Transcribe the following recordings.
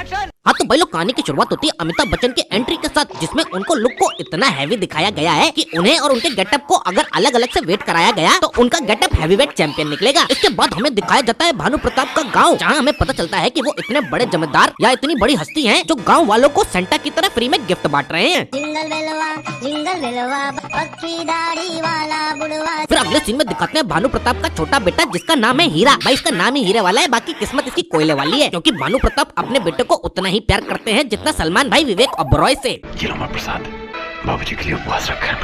हाँ तो भाई लोग कहानी की शुरुआत होती है अमिताभ बच्चन की एंट्री के साथ, जिसमें उनको लुक को इतना हैवी दिखाया गया है कि उन्हें और उनके गेटअप को अगर अलग अलग से वेट कराया गया तो उनका गेटअप हैवीवेट चैंपियन निकलेगा। इसके बाद हमें दिखाया जाता है भानु प्रताप का गाँव, जहाँ हमें पता चलता है कि वो इतने बड़े जमींदार या इतनी बड़ी हस्ती हैं जो गाँव वालों को सेंटा की तरह फ्री में गिफ्ट बांट रहे हैं। फिर अगले सीन में दिखाते हैं भानु प्रताप का छोटा बेटा जिसका नाम है हीरा। भाई इसका नाम ही हीरे वाला है, बाकी किस्मत इसकी कोयले वाली है, क्योंकि भानु प्रताप अपने बेटे को उतना ही प्यार करते हैं जितना सलमान भाई विवेक ओबरॉय से। प्रसाद बाबूजी के लिए उपवास रखा है।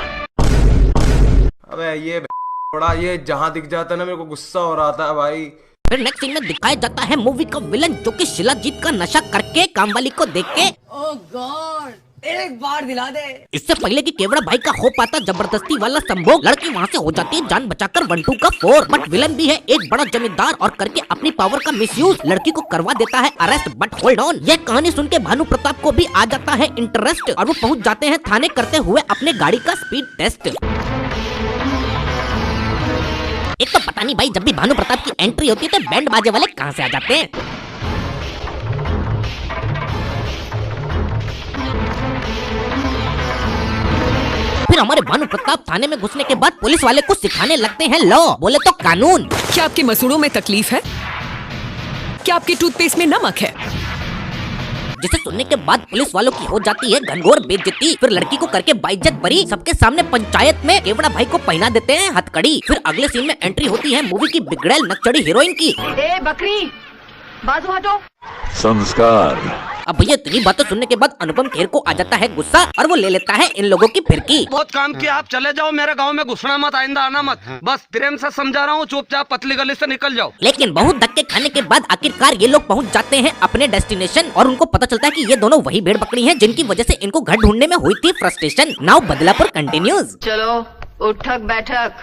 अबे ये बड़ा ये जहाँ दिख जाता है ना मेरे को गुस्सा हो रहा था भाई। फिर नेक्स्ट सीन में दिखाया जाता है मूवी का विलन जो कि शिलाजीत का नशा करके कामवाली को देख के ओह गॉड एक बार दिला दे। इससे पहले कि केवड़ा भाई का हो पाता जबरदस्ती वाला संभोग, लड़की वहाँ से हो जाती है जान बचाकर 1-2 का 4। बट विलन भी है एक बड़ा जमींदार और करके अपनी पावर का मिसयूज लड़की को करवा देता है अरेस्ट। बट होल्ड ऑन, यह कहानी सुन के भानु प्रताप को भी आ जाता है इंटरेस्ट और वो पहुँच जाते हैं थाने करते हुए अपने गाड़ी का स्पीड टेस्ट। एक तो पता नहीं भाई जब भी भानु प्रताप की एंट्री होती है तो बैंड बाजे वाले कहाँ से आ जाते हैं। फिर हमारे भानु प्रताप थाने में घुसने के बाद पुलिस वाले को सिखाने लगते हैं लॉ, बोले तो कानून। क्या आपके मसूड़ों में तकलीफ है? क्या आपके टूथपेस्ट में नमक है? जिसे सुनने के बाद पुलिस वालों की हो जाती है घनघोर बेइज्जती। फिर लड़की को करके बाइज्जत बरी सबके सामने पंचायत में केवड़ा भाई को पहना देते हैं हथकड़ी। फिर अगले सीन में एंट्री होती है मूवी की बिगड़ैल नकचड़ी हीरोइन की। ए बकरी बाजू हटो। संस्कार। अब भैया इतनी बातें सुनने के बाद अनुपम खेर को आ जाता है गुस्सा और वो ले लेता है इन लोगों की फिरकी। बहुत काम किया, आप चले जाओ, मेरे गांव में घुसना मत, आइंदा आना मत। बस प्रेम से समझा रहा हूँ, चुपचाप पतली गली से निकल जाओ। लेकिन बहुत धक्के खाने के बाद आखिरकार ये लोग पहुंच जाते हैं अपने डेस्टिनेशन और उनको पता चलता है कि ये दोनों वही भेड़ बकरी हैं जिनकी वजह से इनको घर ढूंढने में हुई थी फ्रस्ट्रेशन। Now Badlapur continues. चलो उठक बैठक।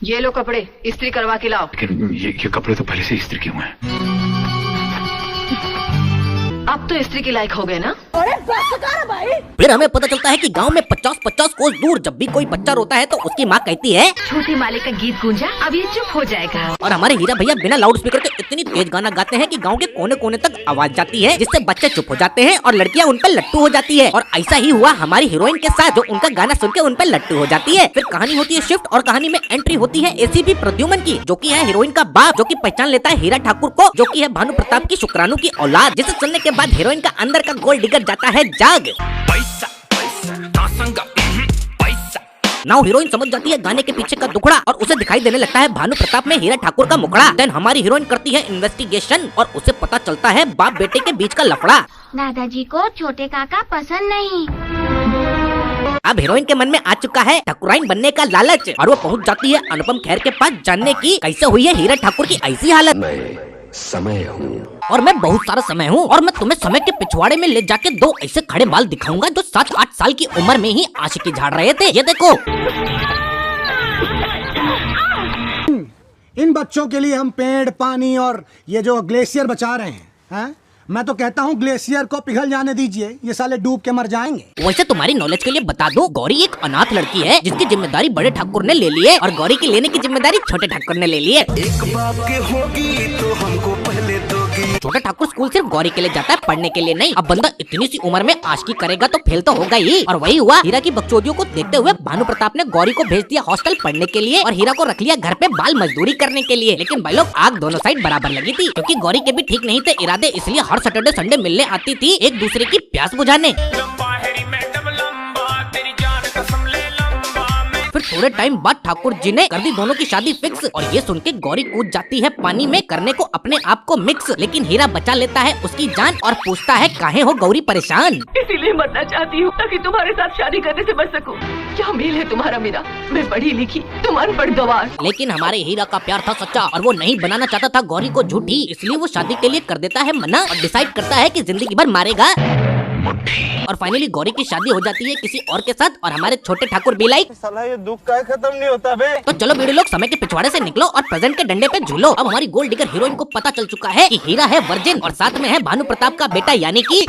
ये लो कपड़े इस्त्री करवा के लाओ। लेकिन ये कपड़े तो पहले से इस्त्री किए हुए हैं। अब तो स्त्री के लायक हो गए ना। फिर हमें पता चलता है कि गांव में 50-50 कोस दूर जब भी कोई बच्चा रोता है तो उसकी माँ कहती है छोटी मालिक का गीत गूंजा, अब ये चुप हो जाएगा। और हमारे हीरा भैया बिना लाउड स्पीकर के इतनी तेज गाना गाते हैं कि गांव के कोने कोने तक आवाज जाती है, जिससे बच्चे चुप हो जाते हैं और लड़कियां उन पर लट्टू हो जाती है। और ऐसा ही हुआ हमारी हीरोइन के साथ, जो उनका गाना सुन के उन पर लट्टू हो जाती है। फिर कहानी होती है शिफ्ट और कहानी में एंट्री होती है एसीपी प्रद्युमन की, जो की है हीरोइन का बाप, जो की पहचान लेता है हीरा ठाकुर को, जो की है भानु प्रताप की शुक्राणु की औलाद। जिसे सुनने के बाद हीरोइन का अंदर का गोल्ड डिगर जाता है जाग। नाउ हीरोइन समझ जाती है गाने के पीछे का दुखड़ा और उसे दिखाई देने लगता है भानु प्रताप में हीरा ठाकुर का मुखड़ा। देन हमारी हीरोइन करती है इन्वेस्टिगेशन और उसे पता चलता है बाप बेटे के बीच का लफड़ा। दादाजी को छोटे काका पसंद नहीं। अब हीरोइन के मन में आ चुका है ठाकुराइन बनने का लालच और वो पहुंच जाती है अनुपम खेर के पास जानने की कैसे हुई है हीरा ठाकुर की ऐसी हालत। मैं समय हूँ और मैं बहुत सारा समय हूँ और मैं तुम्हें समय के पिछवाड़े में ले जाके 2 ऐसे खड़े बाल दिखाऊंगा जो 7-8 साल की उम्र में ही आशिकी झाड़ रहे थे। ये देखो। इन बच्चों के लिए हम पेड़, पानी और ये जो ग्लेशियर बचा रहे हैं। मैं तो कहता हूँ ग्लेशियर को पिघल जाने दीजिए, ये साले डूब के मर जाएंगे। वैसे तुम्हारी नॉलेज के लिए बता दो, गौरी एक अनाथ लड़की है जिसकी जिम्मेदारी बड़े ठाकुर ने ले ली है और गौरी की लेने की जिम्मेदारी छोटे ठाकुर ने ले ली है। एक बाप के होगी तो हमको पहले दोगी। छोटा ठाकुर स्कूल सिर्फ गौरी के लिए जाता है, पढ़ने के लिए नहीं। अब बंदा इतनी सी उम्र में आशिकी करेगा तो फेल तो होगा ही। और वही हुआ, हीरा की बकचोदियों को देखते हुए भानु प्रताप ने गौरी को भेज दिया हॉस्टल पढ़ने के लिए और हीरा को रख लिया घर पे बाल मजदूरी करने के लिए। लेकिन भाई लोग आग दोनों साइड बराबर लगी थी, क्योंकि गौरी के भी ठीक नहीं थे इरादे, इसलिए हर सैटरडे संडे मिलने आती थी एक दूसरे की प्यास बुझाने। फिर थोड़े टाइम बाद ठाकुर जी ने कर दी दोनों की शादी फिक्स और ये सुन के गौरी कूद जाती है पानी में करने को अपने आप को मिक्स। लेकिन हीरा बचा लेता है उसकी जान और पूछता है काहे हो गौरी परेशान। इसीलिए मरना चाहती हूँ ताकि तुम्हारे साथ शादी करने से बच सकूं। क्या मेल है तुम्हारा मेरा? मैं पढ़ी लिखी, तुम अनपढ़ गवार। लेकिन हमारे हीरा का प्यार था सच्चा और वो नहीं बनाना चाहता था गौरी को झूठी, इसलिए वो शादी के लिए कर देता है मना और डिसाइड करता है कि जिंदगी भर मारेगा। और फाइनली गौरी की शादी हो जाती है किसी और के साथ और हमारे छोटे ठाकुर भी लाइक साला ये दुख का खत्म नहीं होता बे। तो चलो वीडियो लोग समय के पिछवाड़े से निकलो और प्रेजेंट के डंडे पे झूलो। अब हमारी गोल्ड डिगर हीरोइन को पता चल चुका है कि हीरा है वर्जिन और साथ में है भानु प्रताप का बेटा यानी कि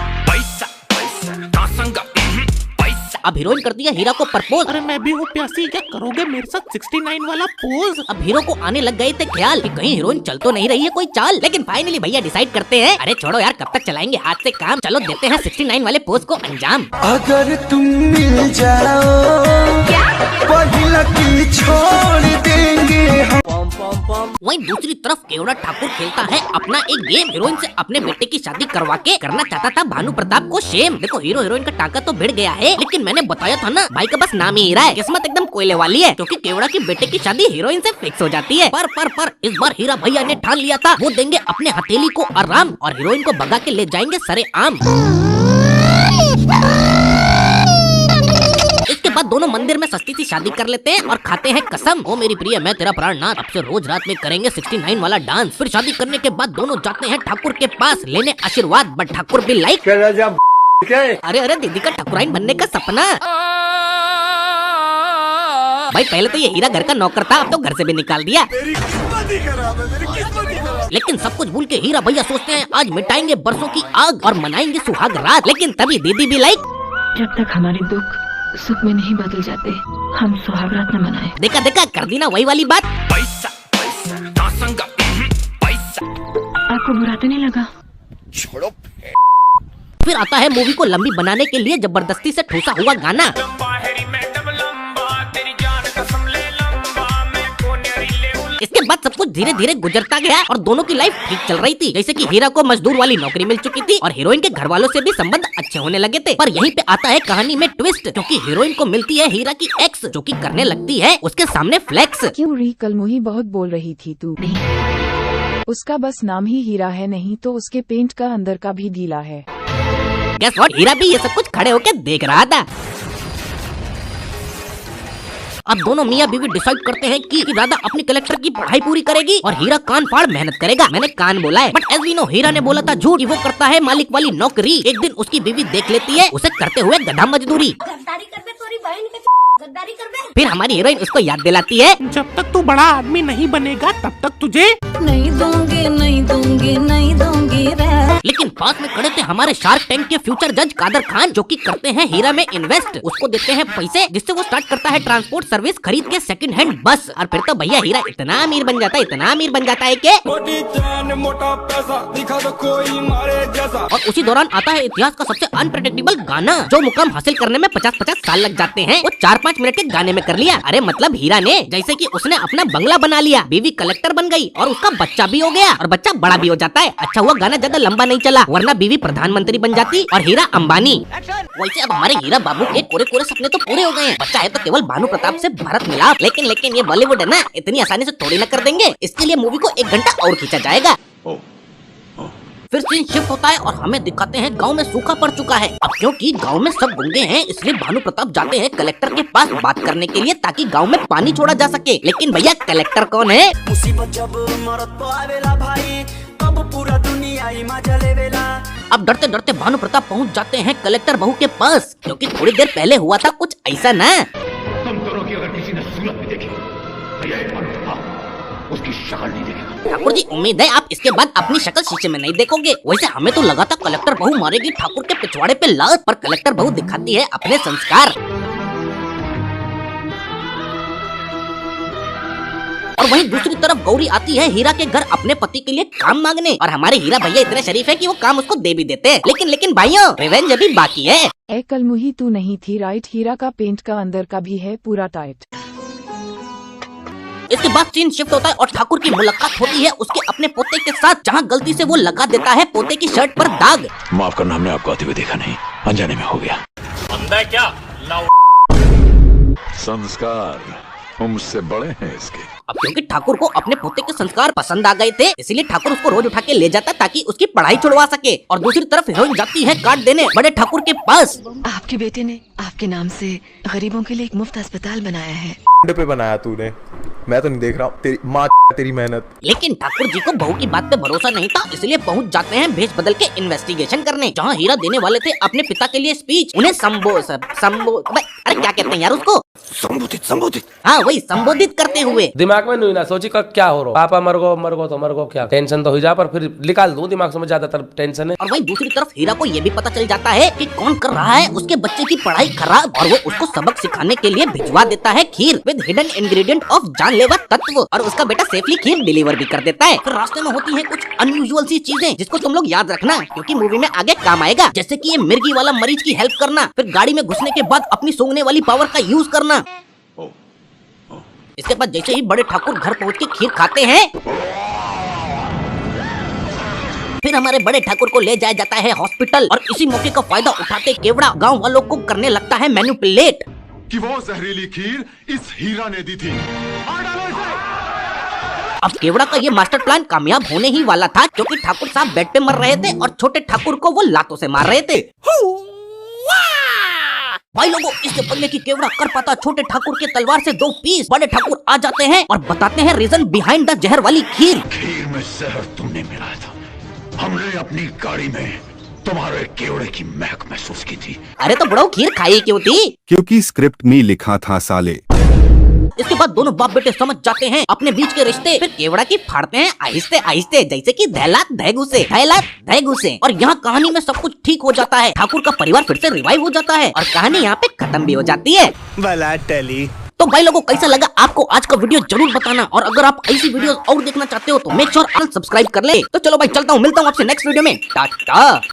अब हीरोइन करती है हीरा को प्रपोज। अरे मैं भी हूँ प्यासी, क्या करोगे मेरे साथ 69 वाला पोज। अब हीरो को आने लग गए थे ख्याल कि कहीं हीरोइन चल तो नहीं रही है कोई चाल, लेकिन फाइनली भैया डिसाइड करते हैं, अरे छोड़ो यार कब तक चलाएंगे हाथ से काम, चलो देते हैं 69 वाले पोज को अंजाम। अगर तुम मिल जाओ पहला किल छोड़ देंगे हम। वहीं दूसरी तरफ केवड़ा ठाकुर खेलता है अपना एक गेम, हीरोइन से अपने बेटे की शादी करवा के करना चाहता था भानु प्रताप को शेम। देखो हीरो हीरोइन का टाका तो भिड़ गया है, लेकिन मैंने बताया था ना भाई का बस नाम ही हीरा है, किस्मत एकदम कोयले वाली है, क्योंकि केवड़ा की बेटे की शादी हीरोइन से फिक्स हो जाती है। पर इस बार हीरा भैया ने ठान लिया था वो देंगे अपने हथेली को आराम और हीरोइन को भगा के ले जाएंगे सरेआम। इसके बाद दोनों मंदिर में सस्ती सी शादी कर लेते हैं और खाते हैं कसम, ओ मेरी प्रिय मैं तेरा प्राणनाथ, अब से रोज रात में करेंगे 69 वाला डांस। फिर शादी करने के बाद दोनों जाते हैं ठाकुर के पास लेने आशीर्वाद, बट ठाकुर भी लाइक अरे दीदी का ठाकुराइन बनने का सपना। भाई पहले तो ये हीरा घर का नौकर था, अब तो घर से भी निकाल दिया। लेकिन सब कुछ भूल के हीरा भैया सोचते हैं आज मिटाएंगे बरसों की आग और मनाएंगे सुहाग रात, लेकिन तभी दीदी भी लाइक जब तक हमारे दुख सुख में नहीं बदल जाते हम सुहागरात न मनाएं। देखा कर दी ना वही वाली बात। आपको बुरा तो नहीं लगा? छोड़ो। फिर आता है मूवी को लंबी बनाने के लिए जबरदस्ती से ठूसा हुआ गाना। इसके बाद सब कुछ धीरे धीरे गुजरता गया और दोनों की लाइफ ठीक चल रही थी, जैसे कि हीरा को मजदूर वाली नौकरी मिल चुकी थी और हीरोइन के घर वालों से भी संबंध अच्छे होने लगे थे। पर यहीं पे आता है कहानी में ट्विस्ट, क्योंकि हीरोइन को मिलती है हीरा की एक्स, जो कि करने लगती है उसके सामने फ्लेक्स। क्यों री कल मुही बहुत बोल रही थी तू? नहीं, उसका बस नाम ही हीरा है, नहीं तो उसके पेंट का अंदर का भी ढीला है। गेस व्हाट, हीरा भी ये सब कुछ खड़े होकर देख रहा था। अब दोनों मियाँ बीवी डिसाइड करते हैं कि राधा अपनी कलेक्टर की पढ़ाई पूरी करेगी और हीरा कान फाड़ मेहनत करेगा। मैंने कान बोला है, बट एज वी नो हीरा ने बोला था झूठ कि वो करता है मालिक वाली नौकरी। एक दिन उसकी बीवी देख लेती है उसे करते हुए गधा मजदूरी। फिर हमारी हीरोइन उसको याद दिलाती है, जब तक तू बड़ा आदमी नहीं बनेगा तब तक तुझे नहीं दूंगी रे। लेकिन पास में खड़े थे हमारे शार्क टैंक के फ्यूचर जज कादर खान, जो कि करते हैं हीरा में इन्वेस्ट। उसको देते हैं पैसे जिससे वो स्टार्ट करता है ट्रांसपोर्ट सर्विस खरीद के सेकंड हैंड बस। और फिर तो भैया हीरा इतना अमीर बन जाता है कि मोटा पैसा दिखा तो कोई मारे जैसा। और उसी दौरान आता है इतिहास का सबसे अनप्रेडिक्टेबल गाना, जो मुकाम हासिल करने में 50-50 साल लग जाते हैं, वो 4-5 मिनट के गाने में कर लिया। अरे मतलब हीरा ने जैसे कि उसने अपना बंगला बना लिया, बीवी कलेक्टर बन गई और उसका बच्चा भी हो गया और बच्चा बड़ा भी हो जाता है। अच्छा हुआ गाना ज्यादा लंबा नहीं चला, वरना बीवी प्रधानमंत्री बन जाती और हीरा अंबानी। वैसे अब हमारे हीरा बाबू के कोरे सपने तो पूरे हो गए हैं। बच्चा है तो केवल भानु प्रताप से भारत मिलाप, लेकिन ये बॉलीवुड है ना, इतनी आसानी से थोड़ी ना कर देंगे। इसके लिए मूवी को 1 घंटा और खींचा जाएगा। फिर सीन शिफ्ट होता है और हमें दिखाते हैं गांव में सूखा पड़ चुका है। अब क्योंकि गांव में सब गूंगे हैं, इसलिए भानु प्रताप जाते हैं कलेक्टर के पास बात करने के लिए, ताकि गांव में पानी छोड़ा जा सके। लेकिन भैया कलेक्टर कौन है? मुसीबत जब मरत तो आवेला भाई, तब पूरा दुनिया ही मजा लेवेला। अब डरते डरते भानु प्रताप पहुंच जाते हैं कलेक्टर बहू के पास, क्योंकि थोड़ी देर पहले हुआ था कुछ ऐसा ना। तुम दोनों की अगर किसी ने सूरत भी देखी तो यह भानु प्रताप उसकी शक्ल नहीं देखेगा। ठाकुर जी उम्मीद है आप इसके बाद अपनी शक्ल शीशे में नहीं देखोगे। वैसे हमें तो लगा था कलेक्टर बहू मारेगी ठाकुर के पिछवाड़े पे लात, पर कलेक्टर बहू दिखाती है अपने संस्कार। और वहीं दूसरी तरफ गौरी आती है हीरा के घर अपने पति के लिए काम मांगने, और हमारे हीरा भैया इतने शरीफ है कि वो काम उसको दे भी देते हैं। लेकिन भाइयों रिवेंज अभी बाकी है। ए कल मुही तू नहीं थी राइट, हीरा का पेंट का अंदर का भी है पूरा टाइट। इसके बाद सीन शिफ्ट होता है और ठाकुर की मुलाकात होती है उसके अपने पोते के साथ, जहां गलती से वो लगा देता है पोते की शर्ट पर दाग। माफ करना, हमने आपको आते हुए देखा नहीं, अनजाने में हो गया। अंधा क्या संस्कार मुझसे बड़े हैं इसके। अब क्योंकि ठाकुर को अपने पोते के संस्कार पसंद आ गए थे, इसलिए ठाकुर उसको रोज उठा के ले जाता ताकि उसकी पढ़ाई छुड़वा सके। और दूसरी तरफ हीरोइन जाती है कार्ड देने बड़े ठाकुर के पास। आपके बेटे ने आपके नाम से गरीबों के लिए एक मुफ्त अस्पताल बनाया है। पे बनाया तूने, मैं तो नहीं देख रहा हूँ, तेरी माँ तेरी मेहनत। लेकिन ठाकुर जी को बहू की बात पे भरोसा नहीं था, इसलिए पहुंच जाते हैं भेष बदल के इन्वेस्टिगेशन करने, जहाँ हीरा देने वाले थे अपने पिता के लिए स्पीच। उन्हें अरे क्या कहते हैं यार उसको, संबोधित हाँ वही संबोधित करते हुए। दिमाग में नहीं ना सोची का क्या हो रहा पापा मर गो क्या टेंशन तो हो जा, पर फिर निकाल दूं दिमाग से, ज्यादातर टेंशन है। और वहीं दूसरी तरफ हीरा को ये भी पता चल जाता है कि कौन कर रहा है उसके बच्चे की पढ़ाई खराब, और वो उसको सबक सिखाने के लिए भिजवा देता है खीर विद हिडन इंग्रेडिएंट ऑफ जानलेवा तत्व, और उसका बेटा सेफली खीर डिलीवर भी कर देता है। फिर रास्ते में होती है कुछ अनयूजुअल सी चीजें जिसको तुम लोग याद रखना, क्योंकि मूवी में आगे काम आएगा, जैसे कि ये मिर्गी वाला मरीज की हेल्प करना, फिर गाड़ी में घुसने के बाद अपनी सूंघने वाली पावर का यूज करना। इसके बाद जैसे ही बड़े ठाकुर घर पहुंच के खीर खाते हैं, फिर हमारे बड़े ठाकुर को ले जाया जाता है हॉस्पिटल, और इसी मौके का फायदा उठाते केवड़ा गांव वालों को करने लगता है मैनिपुलेट कि वो जहरीली खीर इस हीरा ने दी थी। अब केवड़ा का ये मास्टर प्लान कामयाब होने ही वाला था, क्योंकि ठाकुर साहब बेड पे मर रहे थे और छोटे ठाकुर को वो लातों से मार रहे थे। भाई लोगों, इसके बदले की केवड़ा कर पाता छोटे ठाकुर के तलवार से 2 पीस। बड़े ठाकुर आ जाते हैं और बताते हैं रीजन बिहाइंड द जहर वाली खीर। खीर में जहर तुमने मिलाया था, हमने अपनी गाड़ी में तुम्हारे केवड़े की महक महसूस की थी। अरे तो बड़ो खीर खाई क्यों थी? क्योंकि स्क्रिप्ट में लिखा था साले। इसके बाद दोनों बाप बेटे समझ जाते हैं अपने बीच के रिश्ते, फिर केवड़ा की फाड़ते हैं आहिस्ते आहिस्ते, जैसे कि धैलात धैगु से। और यहाँ कहानी में सब कुछ ठीक हो जाता है, ठाकुर का परिवार फिर से रिवाइव हो जाता है और कहानी यहाँ पे खत्म भी हो जाती है। तो भाई लोगों, कैसा लगा आपको आज का वीडियो जरूर बताना, और अगर आप ऐसी वीडियोस और देखना चाहते हो तो मेक श्योर सब्सक्राइब कर ले। तो चलो भाई चलता हूँ, मिलता हूँ आपसे नेक्स्ट वीडियो में। टाटा।